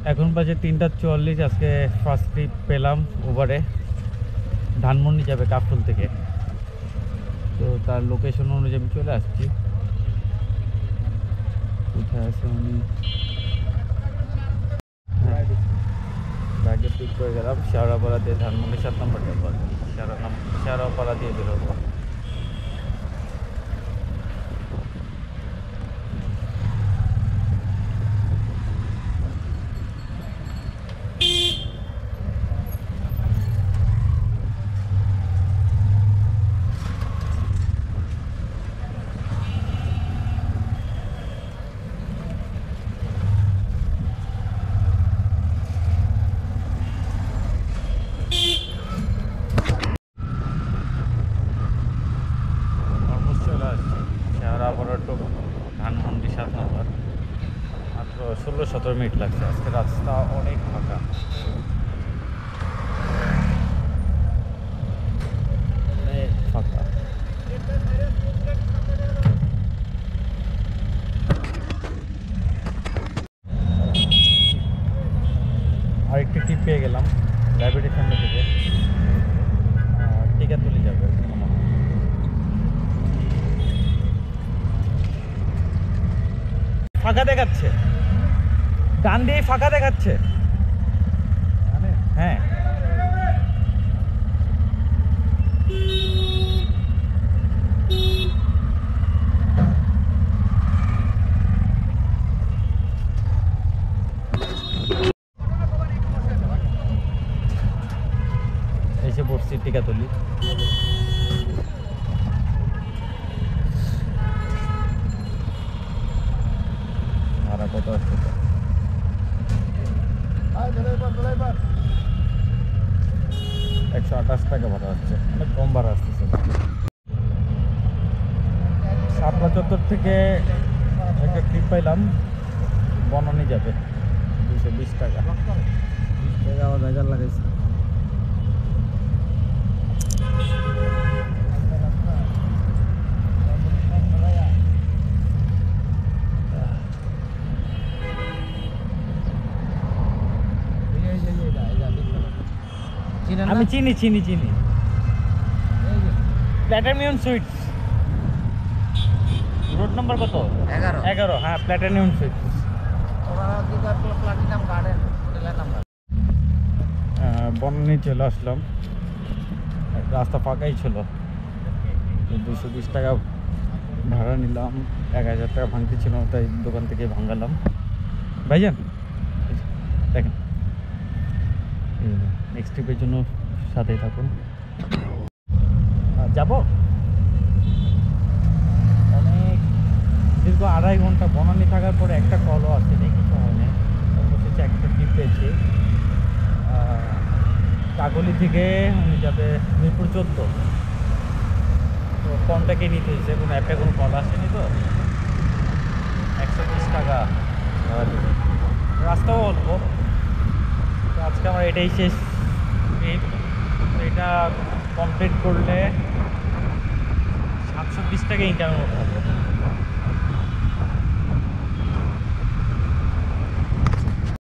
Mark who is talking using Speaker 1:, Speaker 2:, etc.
Speaker 1: এখন বাজে 3:44। আজকে ফার্স্ট ট্রিপ পেলাম ওভারে, ধানমন্ডি যাবে কাফরুল থেকে। তো তার লোকেশন অনুযায়ী আমি চলে আসছি। কোথায় আছে উনি? ব্যাগে পিক করে গেলাম শেওড়াপাড়া দিয়ে, ধানমন্ডি 7 নম্বর টেম্পল। শেওড়াপাড়া দিয়ে বেরোবো। ধানমন্ডি 7 নম্বর, মাত্র 16-17 মিনিট লাগছে। আজকে রাস্তা অনেক ফাঁকা। ফাঁকা। আরেকটি টিপ পেয়ে গেলাম লাইব্রেরির সামনে থেকে, টিকা তুলে যাবে। ফাঁকা দেখাচ্ছে, ডান দিয়ে ফাঁকা দেখাচ্ছে। হ্যাঁ, এসে পড়ছি টিকাতলি। ভাড়া কত আসছে? 128 টাকা ভাড়া আসছে, অনেক কম ভাড়া আসতেছে। শাপলা চত্বর থেকে একটা ট্রিপ পাইলাম, বনানী যাবে, 220 টাকা। 20 টাকা আবার বাজার লাগাইছে। আমি চিনি প্ল্যাটিনিয়াম সুইটস, রোড নাম্বার কত? 11। হ্যাঁ, প্ল্যাটিনিয়াম সুইটস। বনানী চলে আসলাম, রাস্তা ফাঁকাই ছিল। 220 টাকা ভাড়া নিলাম, 1000 টাকা ভাঙতে ছিল, তাই দোকান থেকে ভাঙালাম। ভাইজান দেখেন, নেক্সট ট্রিপের জন্য সাথেই থাকুন। যাব অনেক দীর্ঘ 2.5 ঘন্টা বনানী থাকার পরে একটা কলও আসেনি, কিছু হয়নি। বসেছি, একটা ট্রিপ পেয়েছি কাকলি থেকে। উনি যাবে মিরপুর 14। তো ফোনটাকে নিতে হয়েছে, কোনো অ্যাপে কোনো কল আসেনি, তো 120 টাকা রাস্তাও অল্প। তো আজকে আমার এটাই শেষ ট্রিপ। এটা কমপ্লিট করলে 720 টাকা ইনকামের মতো হবে।